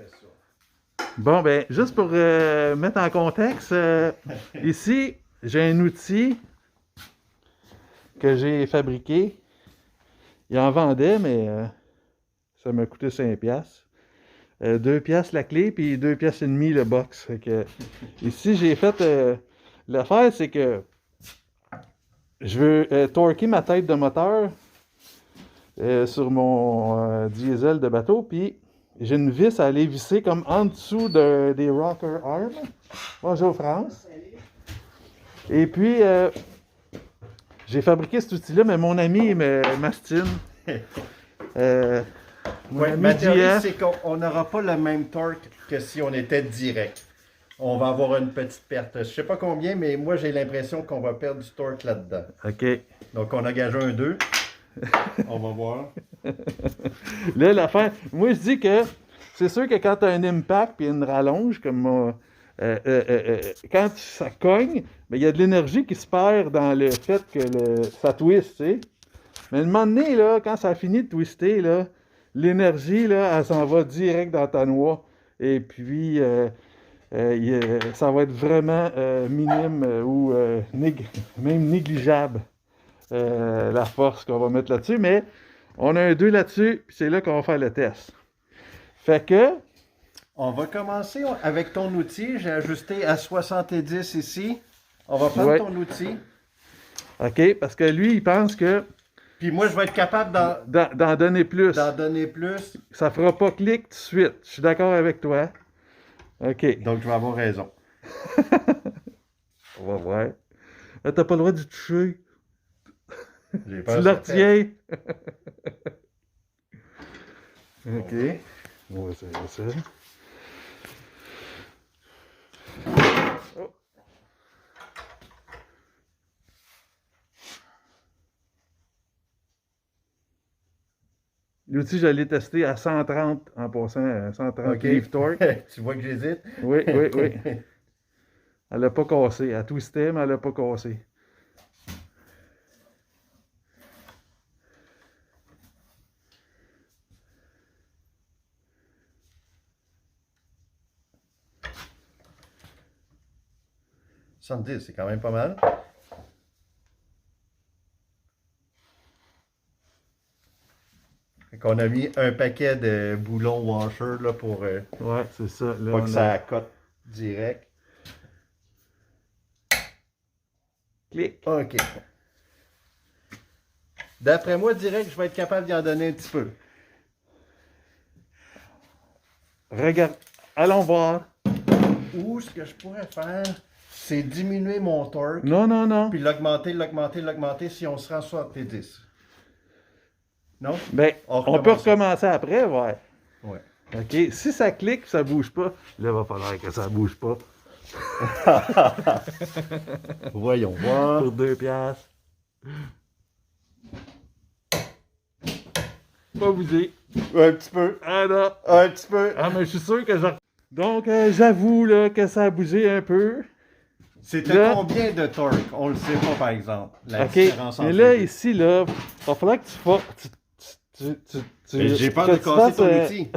fait ça. Bon, ben, juste pour mettre en contexte, ici, j'ai un outil que j'ai fabriqué. Il en vendait, mais ça m'a coûté 5 piastres. 2 piastres la clé, puis 2 piastres et demi le box. Fait que, ici, j'ai fait... l'affaire, c'est que je veux torquer ma tête de moteur sur mon diesel de bateau, puis j'ai une vis à aller visser comme en dessous des rocker arms. Bonjour France. Et puis, j'ai fabriqué cet outil-là, mais mon ami m'astine. Ouais, ma théorie, c'est qu'on n'aura pas le même torque que si on était direct. On va avoir une petite perte. Je sais pas combien, mais moi, j'ai l'impression qu'on va perdre du torque là-dedans. OK. Donc, on a gagé un 2. On va voir. Là, l'affaire... Moi, je dis que c'est sûr que quand tu as un impact puis une rallonge, comme quand ça cogne, ben, il y a de l'énergie qui se perd dans le fait que ça twist, tu sais. Mais à un moment donné, là, quand ça a fini de twister, là, l'énergie, là, elle s'en va direct dans ta noix. Et puis, ça va être vraiment minime ou même négligeable, la force qu'on va mettre là-dessus. Mais on a un 2 là-dessus, puis c'est là qu'on va faire le test. Fait que... On va commencer avec ton outil. J'ai ajusté à 70 ici. On va prendre Ouais. ton outil. OK, parce que lui, il pense que... Puis moi, je vais être capable d'en donner plus. d'en donner plus. Ça fera pas clic tout de suite. Je suis d'accord avec toi. OK. Donc, je vais avoir raison. On va voir. Là, t'as pas le droit d'y toucher. J'ai Tu le retiens. OK. OK. On va essayer ça. Oh. L'outil, je l'ai testé à 130 en passant, à 130 OK. livres torque. Tu vois que j'hésite? Oui, oui, oui. Elle n'a pas cassé. Elle twistait, mais elle n'a pas cassé. C'est quand même pas mal. On a mis un paquet de boulons washer là, pour Ouais, c'est ça. Là, pas que ça accote direct. Clic. OK. D'après moi, direct, je vais être capable d'y en donner un petit peu. Regarde. Allons voir. Ou ce que je pourrais faire, c'est diminuer mon torque, Non, non, non. puis l'augmenter si on se rend à 70. Non? Ben, on peut recommencer après, ouais. Ouais. OK. Si ça clique, ça bouge pas, là, il va falloir que ça bouge pas. Voyons voir. Pour 2 piastres. Pas bouger. Un petit peu. Ah non. Un petit peu. Ah, mais je suis sûr que Donc, j'avoue là, que ça a bougé un peu. C'était là, combien de torque? On le sait pas, par exemple. La OK. différence entre Mais là, les deux. ici, là, il va falloir que tu fasses... Mais j'ai peur de casser ton outil.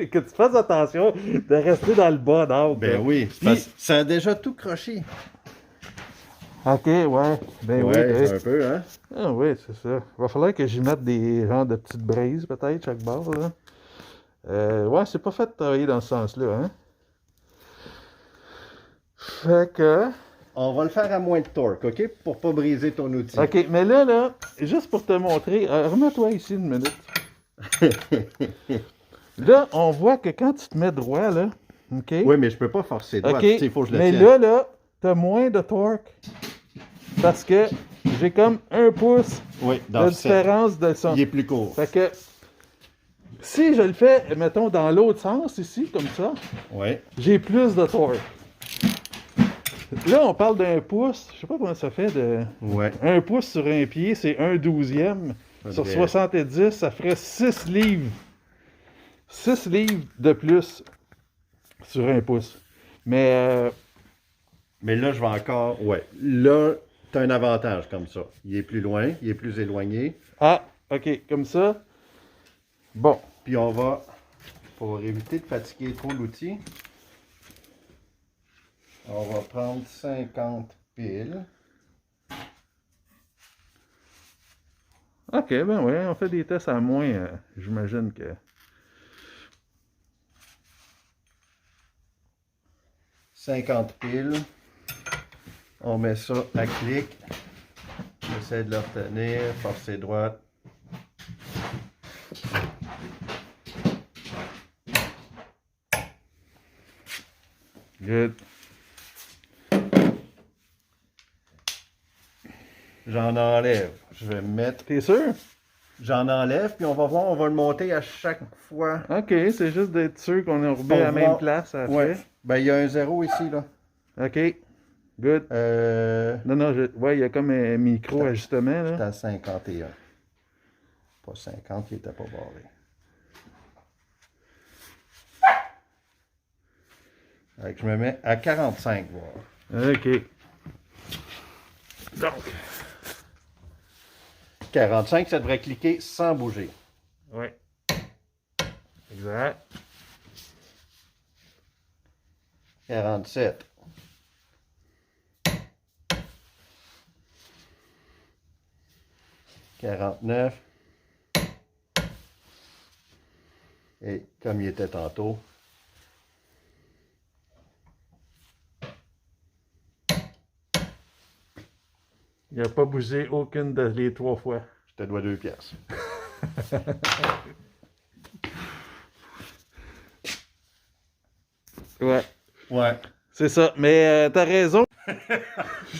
que tu fasses attention de rester dans le bas d'arbre. Ben oui, Puis... ça a déjà tout croché. OK, ouais. Ben ouais, oui. un peu, hein? Ah oui, c'est ça. Il va falloir que j'y mette des genres de petites brises, peut-être, chaque barre, là. Ouais, c'est pas fait de travailler dans ce sens-là, hein? Fait que... On va le faire à moins de torque, OK? Pour pas briser ton outil. OK, mais là, juste pour te montrer... remets-toi ici une minute. Là, on voit que quand tu te mets droit, là, OK? Oui, mais je peux pas forcer droit. OK, Il faut que je le mais tienne. là, t'as moins de torque. Parce que j'ai comme 1 pouce oui, de différence de son... Il est plus court. Fait que... Si je le fais, mettons, dans l'autre sens, ici, comme ça, ouais. j'ai plus de torque. Là, on parle d'1 pouce. Je sais pas comment ça fait de... Ouais. 1 pouce sur un pied, c'est 1/12e. Sur 70, ça ferait 6 livres. 6 livres de plus sur 1 pouce. Mais là, je vais encore... Ouais. Là, tu as un avantage comme ça. Il est plus loin, il est plus éloigné. Ah, OK, comme ça. Bon. Puis on va pour éviter de fatiguer trop l'outil, on va prendre 50 piles. Ok, ben oui, on fait des tests à moins, j'imagine que... 50 piles. On met ça à clic. J'essaie de le retenir, forcer droite. Good. J'en enlève. Je vais mettre. T'es sûr? J'en enlève, puis on va voir, on va le monter à chaque fois. Ok, c'est juste d'être sûr qu'on a remis à la même place à Ouais. fait. Ben, il y a un 0 ici, là. Ok, good. Non, ouais, il y a comme un micro-ajustement, J'étais là. à 51. Pas 50, il était pas barré. Fait que je me mets à 45, voir. Ok. Donc. 45, ça devrait cliquer sans bouger. Ouais. Exact. 47. 49. Et comme il était tantôt. Il n'a pas bougé aucune de les 3 fois. Je te dois 2 pièces. Ouais. Ouais. C'est ça. Mais t'as raison.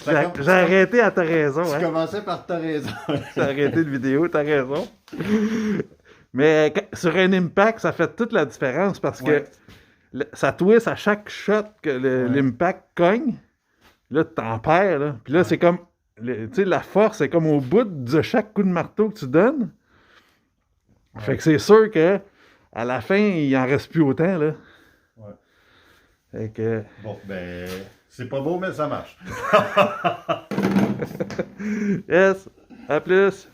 J'ai arrêté à ta raison. Tu Hein. commençais par ta raison. J'ai arrêté le vidéo, t'as raison. Mais sur un impact, ça fait toute la différence parce que ça twist à chaque shot que l'impact cogne. Là, t'en perds. Là. Puis là, c'est comme. Tu sais, la force est comme au bout de chaque coup de marteau que tu donnes. Fait que c'est sûr que à la fin, il en reste plus autant. Là. Ouais. Fait que. Bon, ben, c'est pas beau, mais ça marche. Yes, à plus.